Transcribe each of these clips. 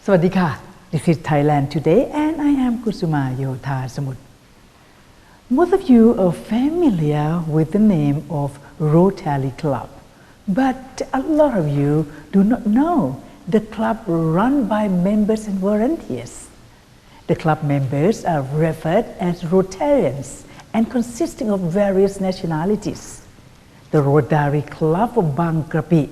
สวัสดีค่ะ This is Thailand Today and I am Kusuma Yotha Samut. Most of you are familiar with the name of Rotary Club, but a lot of you do not know the club run by members and volunteers. The club members are referred as Rotarians and consisting of various nationalities. The Rotary Club of Bangkapi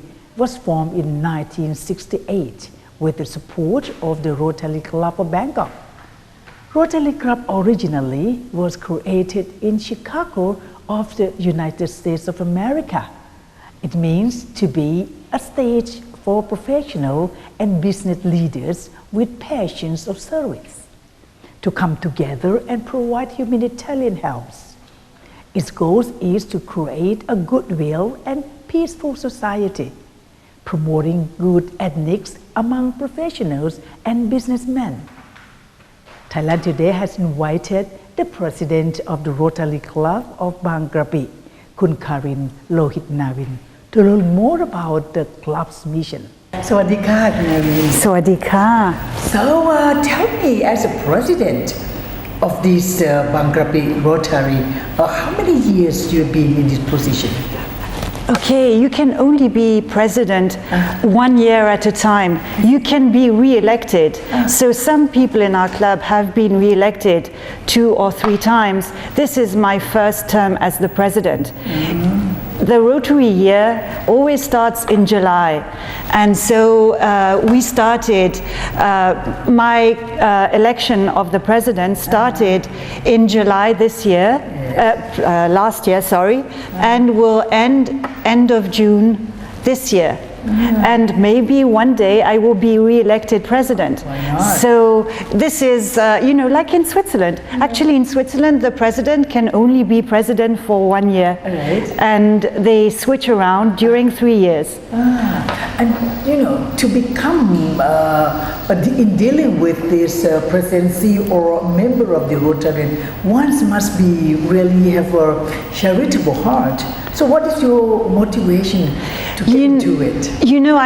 was formed in 1968 with the support of the Rotary Club of Bangkok. Rotary Club originally was created in Chicago of the United States of America. It means to be a stage for professional and business leaders with passions of service, to come together and provide humanitarian help. Its goal is to create a goodwill and peaceful society, promoting good ethics among professionals and businessmen. Thailand Today has invited the president of the Rotary Club of Bangkapi, Kun Karin Lohit Navin, to learn more about the club's mission. Sawadika, Navin. Sawadika. So tell me, as a president of this Bangkapi Rotary, how many years you've been in this position? Okay, you can only be president 1 year at a time. You can be re-elected. So some people in our club have been re-elected 2 or 3 times. This is my first term as the president. The Rotary year always starts in July, and so we started, my election of the president started in July this year, last year, sorry, and will end of June this year. And maybe one day I will be re-elected president. So this is, like in Switzerland. Actually, in Switzerland, the president can only be president for 1 year. And they switch around during 3 years. And, to become, in dealing with this presidency or member of the Rotary, one must be really have a charitable heart. So what is your motivation to get into it?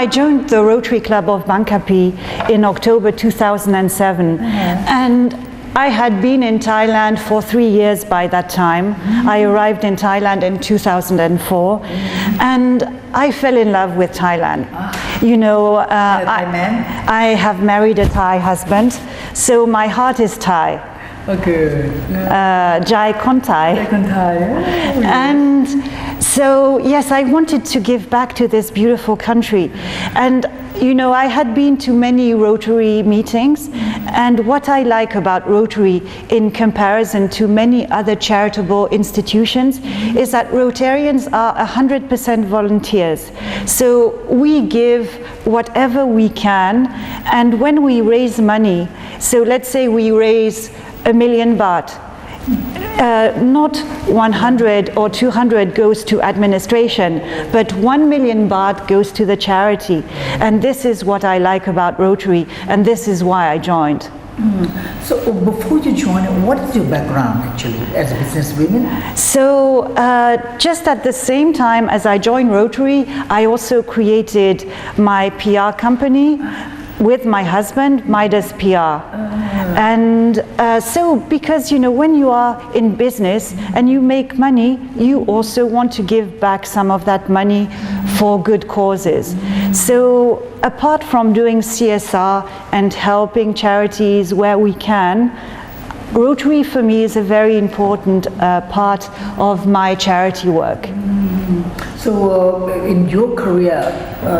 I joined the Rotary Club of Bangkapi in October 2007, and I had been in Thailand for 3 years by that time. I arrived in Thailand in 2004, and I fell in love with Thailand. I have married a Thai husband, so my heart is Thai. Okay. Jai Kon Thai. And so, yes, I wanted to give back to this beautiful country. And, I had been to many Rotary meetings, and what I like about Rotary in comparison to many other charitable institutions is that Rotarians are 100% volunteers. So we give whatever we can, and when we raise money, so let's say we raise 1 million baht, not 100 or 200 goes to administration, but 1 million baht goes to the charity. And this is what I like about Rotary, and this is why I joined. So before you joined, what is your background actually as a businesswoman? So just at the same time as I joined Rotary, I also created my PR company with my husband, Midas PR. And so because when you are in business and you make money, you also want to give back some of that money for good causes. So apart from doing CSR and helping charities where we can, Rotary for me is a very important part of my charity work. So in your career,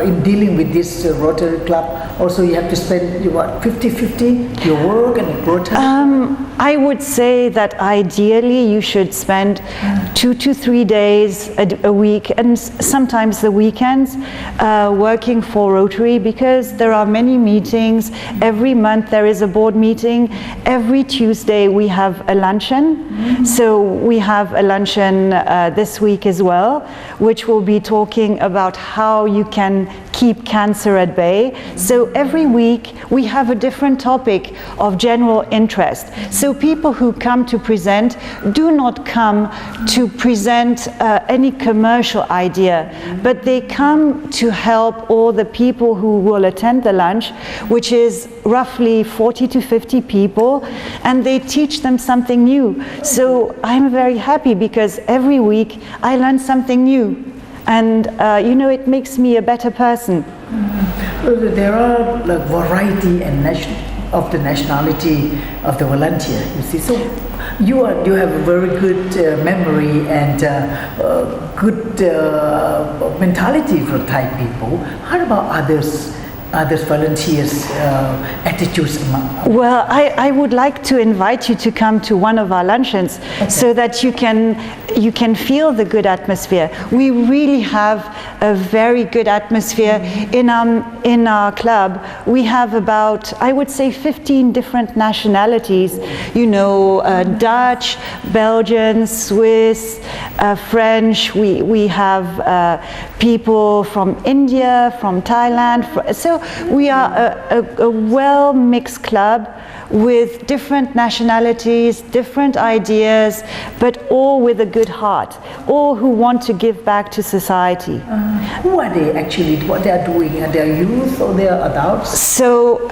in dealing with this Rotary Club, also you have to spend, 50-50, your work and Rotary? I would say that ideally you should spend 2 to 3 days a week, and sometimes the weekends, working for Rotary, because there are many meetings. Every month there is a board meeting. Every Tuesday we have a luncheon. So we have a luncheon this week as well, which will be talking about how you can keep cancer at bay. So every week we have a different topic of general interest. So people who come to present do not come to present any commercial idea, but they come to help all the people who will attend the lunch, which is roughly 40 to 50 people, and they teach them something new. So I'm very happy because every week I learn something new, and you know, it makes me a better person. There are like variety and of the nationality of the volunteer, you see. So you have a very good memory and good mentality for Thai people. How about others volunteers' attitudes? Well, I would like to invite you to come to one of our luncheons, okay, so that you can feel the good atmosphere. We really have a very good atmosphere in our club. We have about, I would say, 15 different nationalities. You know, Dutch, Belgian, Swiss, French. We have people from India, from Thailand. So we are a well-mixed club with different nationalities, different ideas, but all with a good heart, all who want to give back to society. Who are they actually? What they are doing? Are they youth or they are adults? So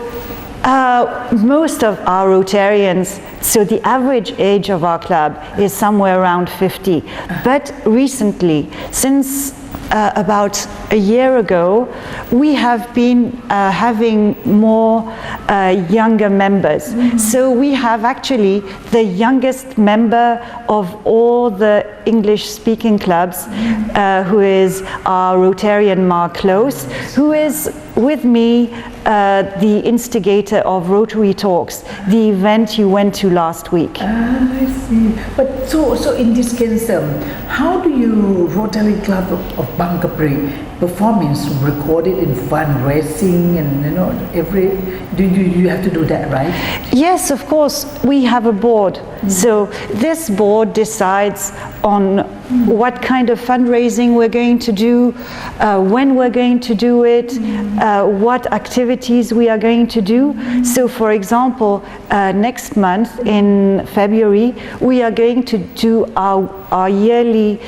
most of our Rotarians, so the average age of our club is somewhere around 50. But recently, since about a year ago, we have been having more younger members. So we have actually the youngest member of all the English-speaking clubs, who is our Rotarian Mark Close, who is with me the instigator of Rotary Talks, the event you went to last week. I see. But so in this case, how do you Rotary Club of Bangkok performance recorded in fundraising and do you have to do that, right? Yes, of course. We have a board. So this board decides on what kind of fundraising we're going to do, when we're going to do it, what activities we are going to do. So for example, next month in February, we are going to do our yearly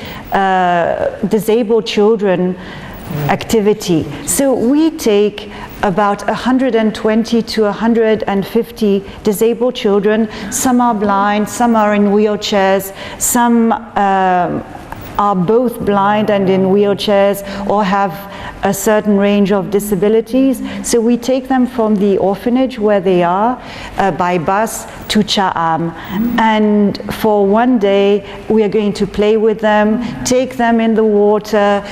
disabled children activity. So we take about 120 to 150 disabled children. Some are blind, some are in wheelchairs, some are both blind and in wheelchairs or have a certain range of disabilities. So we take them from the orphanage where they are by bus to Cha'am, and for one day we are going to play with them, take them in the water,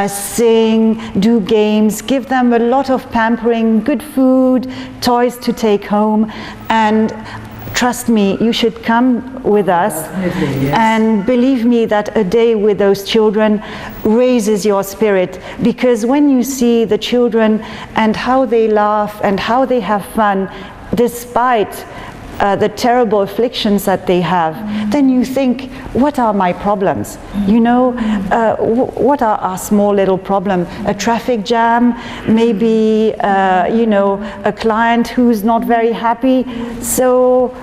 sing, do games, give them a lot of pampering, good food, toys to take home. And trust me, you should come with us. Definitely, yes. And believe me that a day with those children raises your spirit, because when you see the children and how they laugh and how they have fun despite the terrible afflictions that they have, then you think, what are my problems? You know, what are our small little problems? A traffic jam, maybe, you know, a client who's not very happy. So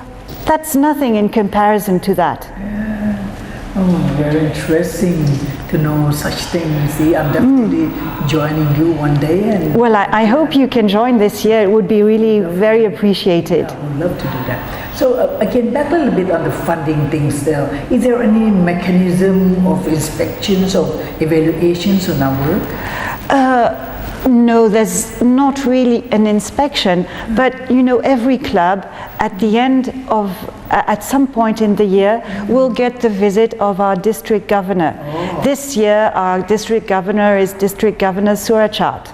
that's nothing in comparison to that. Oh, very interesting to know such things. See, I'm definitely joining you one day. And well, I hope you can join this year. It would be really very appreciated. I would love to do that. So again, back a little bit on the funding things there. Is there any mechanism of inspections or evaluations on our work? No, there's not really an inspection, but you know, every club at the end of, at some point in the year, will get the visit of our district governor. This year, our district governor is District Governor Surachat.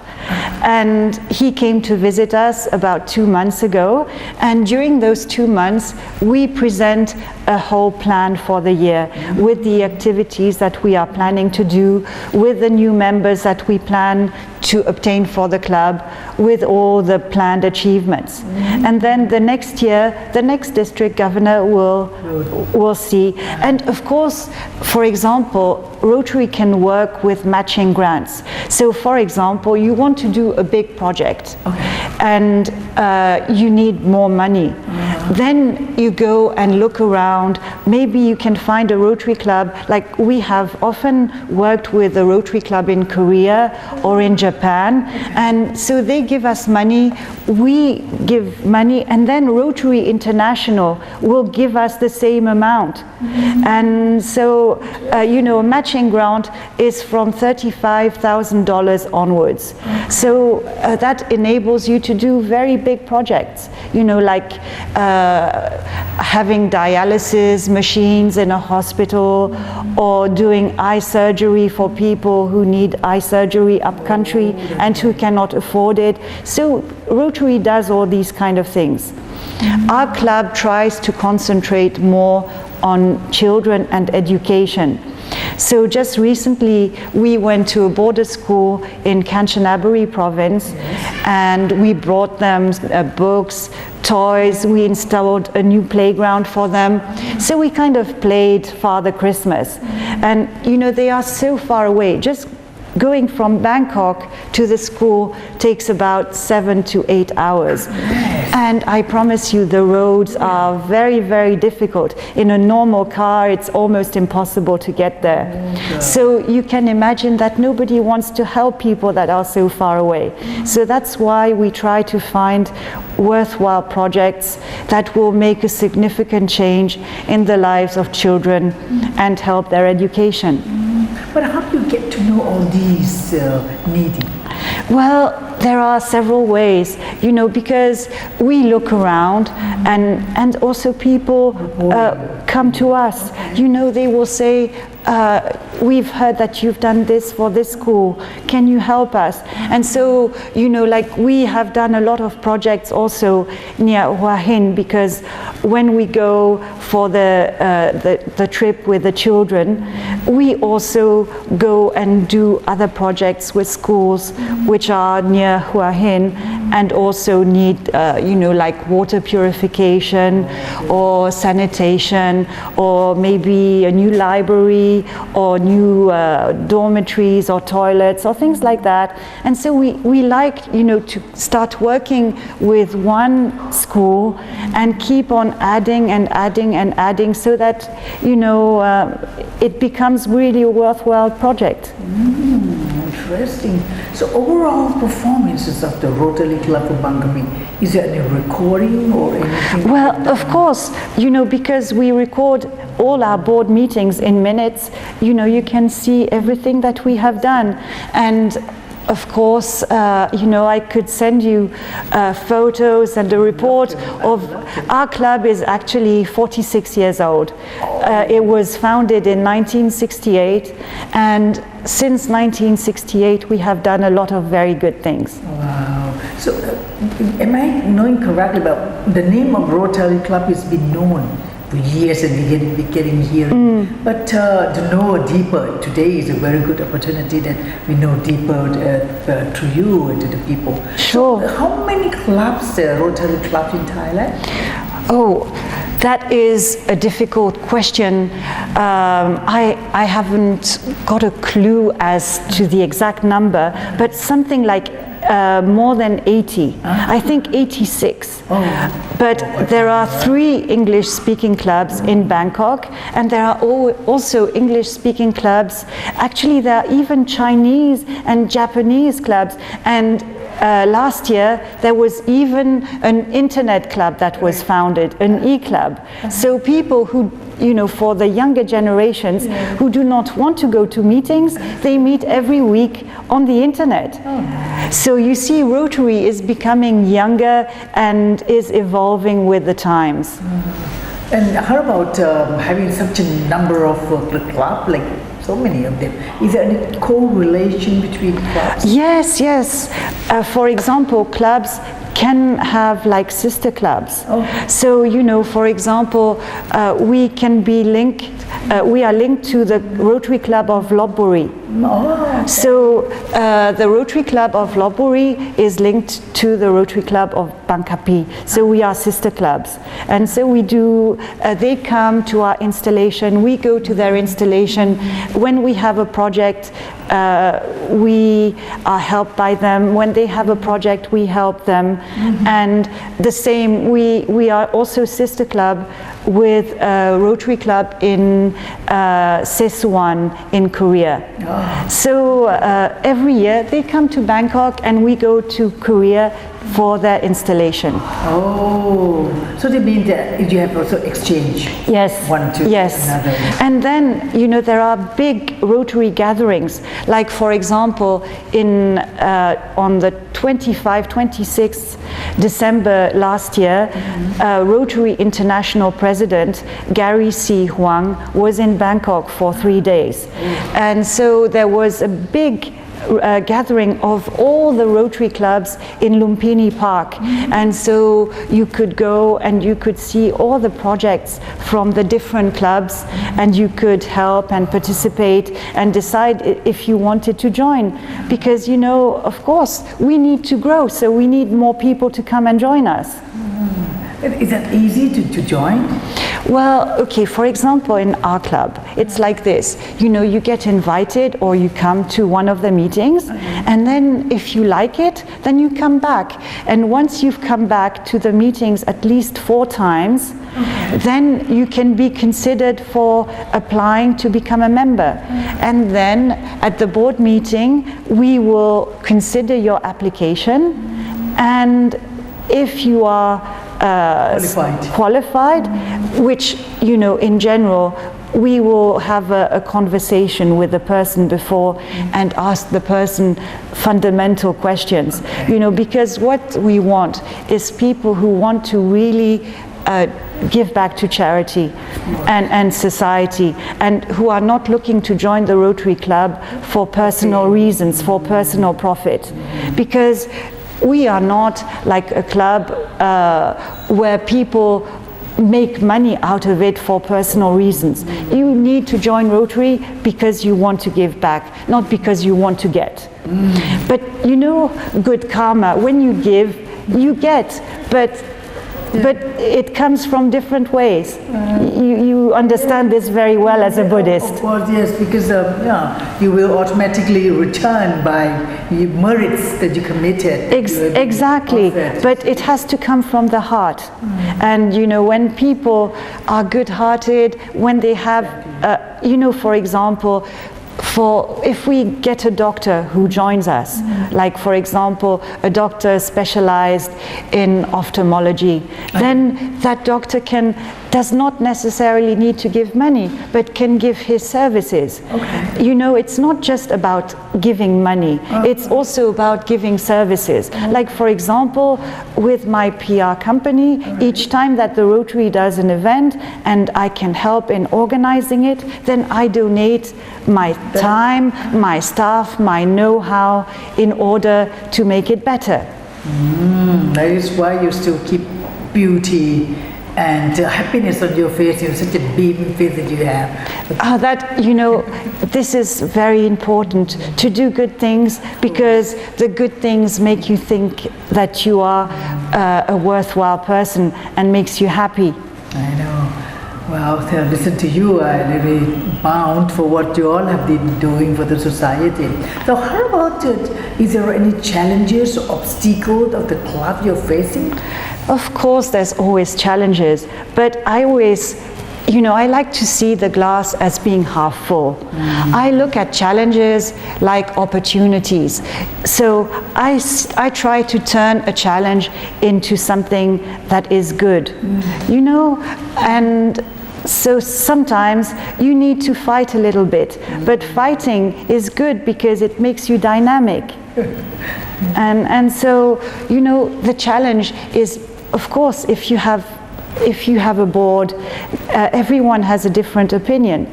And he came to visit us about 2 months ago, and during those 2 months we present a whole plan for the year with the activities that we are planning to do, with the new members that we plan to obtain for the club with all the planned achievements. And then the next year, the next district governor will see. And of course, for example, Rotary can work with matching grants. So for example, you want to do a big project and you need more money. Then you go and look around. Maybe you can find a Rotary club, like we have often worked with a Rotary club in Korea or in Japan, and so they give us money, we give money, and then Rotary International will give us the same amount. And so, you know, a matching grant is from $35,000 onwards. So that enables you to do very big projects, you know, like having dialysis machines in a hospital, or doing eye surgery for people who need eye surgery up country and who cannot afford it. So Rotary does all these kind of things. Our club tries to concentrate more on children and education. So just recently we went to a border school in Kanchanaburi province, and we brought them books, toys, we installed a new playground for them. So we kind of played Father Christmas. And you know, they are so far away. Just going from Bangkok to the school takes about 7 to 8 hours. And I promise you, the roads are very, very difficult. In a normal car, it's almost impossible to get there. So you can imagine that nobody wants to help people that are so far away. So that's why we try to find worthwhile projects that will make a significant change in the lives of children and help their education. But how do you get to know all these needy? Well, there are several ways, you know, because we look around, and also people come to us. You know, they will say, we've heard that you've done this for this school, can you help us? And so, you know, like we have done a lot of projects also near Hua Hin, because when we go for the trip with the children, we also go and do other projects with schools which are near Hua Hin and also need, you know, like water purification or sanitation, or maybe a new library or new dormitories or toilets or things like that. And so we like, you know, to start working with one school and keep on adding and adding and adding, so that, you know, it becomes really a worthwhile project. Interesting. So overall performances of the Rotary Club of Bangkapi, is there any recording or anything? Well, of course, you know, because we record all our board meetings in minutes, you know, you can see everything that we have done. And of course, you know, I could send you photos and a report of our club is actually 46 years old. It was founded in 1968, and since 1968 we have done a lot of very good things. Wow. So am I knowing correctly about the name of Rotary Club has been known for years, and we're getting here. But to know deeper today is a very good opportunity that we know deeper to you and to the people. Sure. So how many clubs, Rotary clubs in Thailand? Oh, that is a difficult question. I haven't got a clue as to the exact number, but something like more than 80. I think 86. But there are 3 English-speaking clubs in Bangkok, and there are also English-speaking clubs. Actually, there are even Chinese and Japanese clubs, and last year there was even an internet club that was founded, an e-club. So people who, you know, for the younger generations who do not want to go to meetings, they meet every week on the internet. So you see, Rotary is becoming younger and is evolving with the times. And how about having such a number of clubs, like so many of them? Is there any correlation between clubs? Yes, yes. For example, clubs can have like sister clubs. So, you know, for example, we can be linked, we are linked to the Rotary Club of Lopburi. So the Rotary Club of Lopburi is linked to the Rotary Club of Bangkapi. So we are sister clubs. And so we do, they come to our installation, we go to their installation. When we have a project, we are helped by them. When they have a project, we help them. And the same, we are also sister club with a Rotary Club in Sesuan in Korea. So every year they come to Bangkok and we go to Korea for their installation. Oh, so they mean that you have also exchange? Yes. One to another. And then, you know, there are big Rotary gatherings. Like, for example, in on the 26th December last year, Rotary International President Gary C. Huang was in Bangkok for 3 days. And so there was a big gathering of all the Rotary clubs in Lumpini Park, and so you could go and you could see all the projects from the different clubs, and you could help and participate and decide if you wanted to join, because, you know, of course we need to grow, so we need more people to come and join us. Is that easy to join? Well, okay, for example, in our club, it's like this. You know, you get invited or you come to one of the meetings, and then if you like it, then you come back. And once you've come back to the meetings at least 4 times, then you can be considered for applying to become a member. And then at the board meeting, we will consider your application, and if you are qualified, which, you know, in general, we will have a conversation with the person before and ask the person fundamental questions, you know, because what we want is people who want to really give back to charity and society, and who are not looking to join the Rotary Club for personal reasons, for personal profit. Because we are not like a club where people make money out of it for personal reasons. You need to join Rotary because you want to give back, not because you want to get. But, you know, good karma, when you give, you get, but it comes from different ways. You understand this very well as a Buddhist. Of course, yes, because you will automatically return by merits that you committed. Exactly, but it has to come from the heart. And, you know, when people are good-hearted, when they have, you know, for example, if we get a doctor who joins us, like, for example, a doctor specialized in ophthalmology, then that doctor does not necessarily need to give money, but can give his services. You know, it's not just about giving money, it's also about giving services. Like, for example, with my PR company, each time that the Rotary does an event and I can help in organizing it, then I donate my time, my staff, my know-how in order to make it better. That is why you still keep beauty and happiness on your face. You have such a beaming face that you have. That, you know, this is very important, to do good things, because the good things make you think that you are a worthwhile person and makes you happy. I know. Well, to listen to you, I'm really bound for what you all have been doing for the society. So how about it? Is there any challenges or obstacles of the club you're facing? Of course, there's always challenges, but I always, you know, I like to see the glass as being half full. I look at challenges like opportunities. So I try to turn a challenge into something that is good, you know, and so sometimes you need to fight a little bit, but fighting is good because it makes you dynamic. And so, you know, the challenge is, of course, if you have if you have a board, everyone has a different opinion.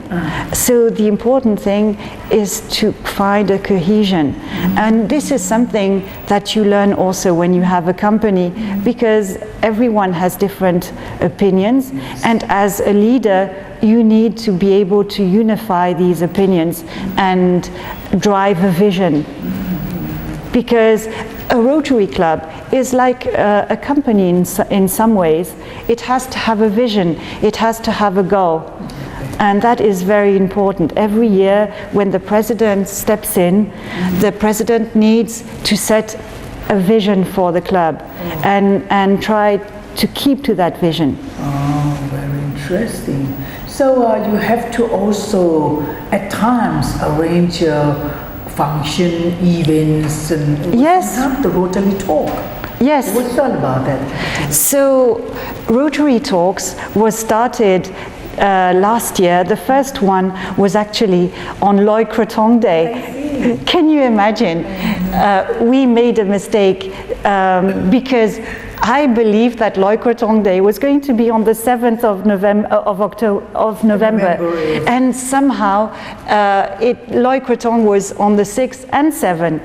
So the important thing is to find a cohesion. And this is something that you learn also when you have a company, because everyone has different opinions. And as a leader, you need to be able to unify these opinions and drive a vision. Because a Rotary Club is like a company in some ways. It has to have a vision, it has to have a goal. And that is very important. Every year when the president steps in, the president needs to set a vision for the club and try to keep to that vision. Oh, very interesting. So you have to also at times arrange function, events, and yes, the Rotary Talk. Yes. What's all about that? So Rotary Talks was started last year. The first one was actually on Loy Krathong Day. Can you imagine? We made a mistake because I believed that Loy Krathong Day was going to be on the 7th of November, and somehow Loy Krathong was on the 6th and 7th.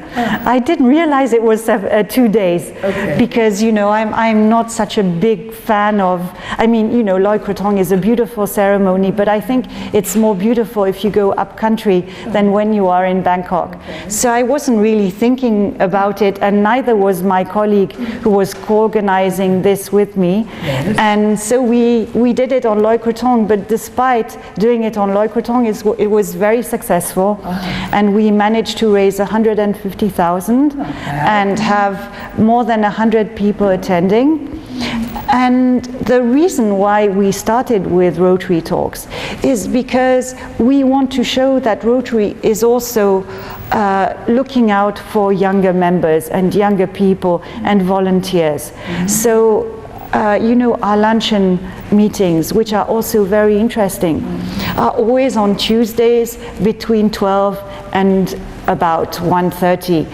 I didn't realize it was 2 days, because I'm not such a big fan of. I mean, Loy Krathong is a beautiful ceremony, but I think it's more beautiful if you go up country than when you are in Bangkok. So I wasn't really thinking about it, and neither was my colleague who was organizing this with me. Yes. And so we did it on Loy Krathong, but despite doing it on Loy Krathong, it was very successful. And we managed to raise 150,000 and have more than 100 people attending. And the reason why we started with Rotary Talks is because we want to show that Rotary is also looking out for younger members and younger people and volunteers. So, our luncheon meetings, which are also very interesting, are always on Tuesdays between 12 and about 1:30.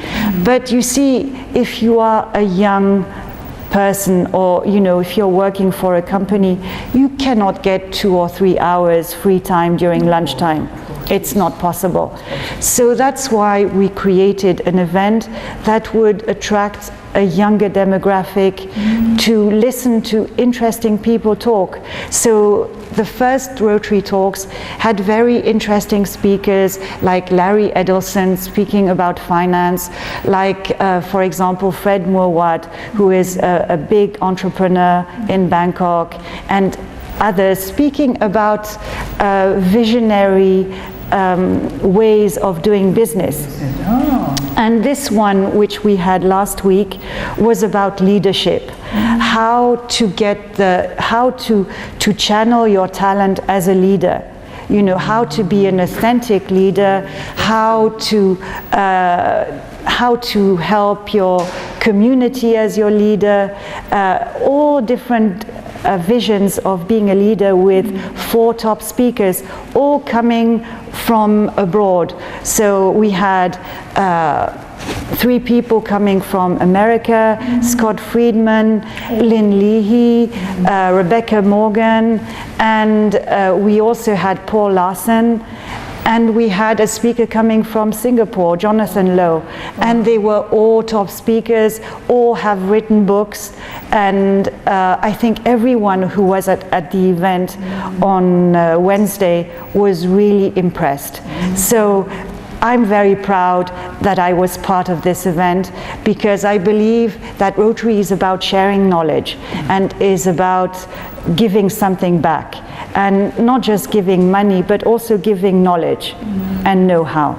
But you see, if you are a young person, or if you're working for a company, you cannot get 2 or 3 hours free time during lunchtime. It's not possible. So that's why we created an event that would attract a younger demographic to listen to interesting people talk. So the first Rotary Talks had very interesting speakers like Larry Edelson speaking about finance, like for example Fred Murwat, who is a big entrepreneur in Bangkok, and others speaking about visionary ways of doing business. And this one, which we had last week, was about leadership. How to channel your talent as a leader. How to be an authentic leader, how to help your community as your leader, all different visions of being a leader, with 4 top speakers, all coming from abroad. So we had 3 people coming from America, Scott Friedman, Lynn Leahy, Rebecca Morgan, and we also had Paul Larson. And we had a speaker coming from Singapore, Jonathan Lowe, and they were all top speakers, all have written books, and I think everyone who was at the event on Wednesday was really impressed. So I'm very proud that I was part of this event, because I believe that Rotary is about sharing knowledge and is about giving something back, and not just giving money, but also giving knowledge and know-how.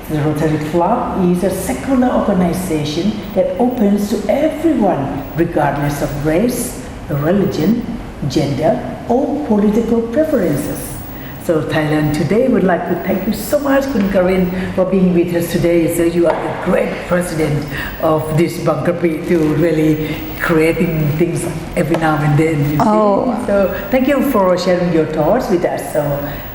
The Rotary Club is a secular organization that opens to everyone, regardless of race, religion, gender, or political preferences. So Thailand Today would like to thank you so much, Kun Karin, for being with us today. So you are the great president of this Bangkapi to really creating things every now and then. You see? So thank you for sharing your thoughts with us. So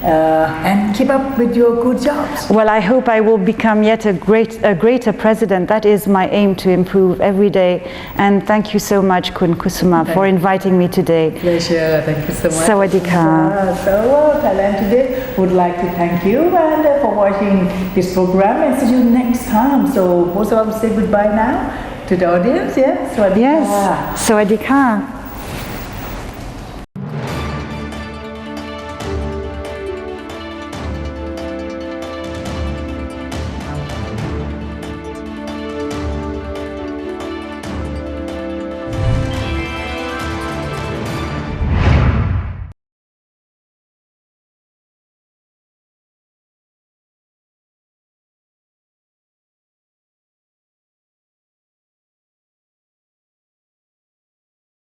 and keep up with your good jobs. Well, I hope I will become yet a greater president. That is my aim, to improve every day. And thank you so much, Kun Kusuma, for inviting me today. Pleasure. Thank you so much. Sawadika. So Thailand Today would like to thank you and for watching this program, and see you next time. So both of us say goodbye now to the audience. Yeah. Sawadika. Yes. Sawadika.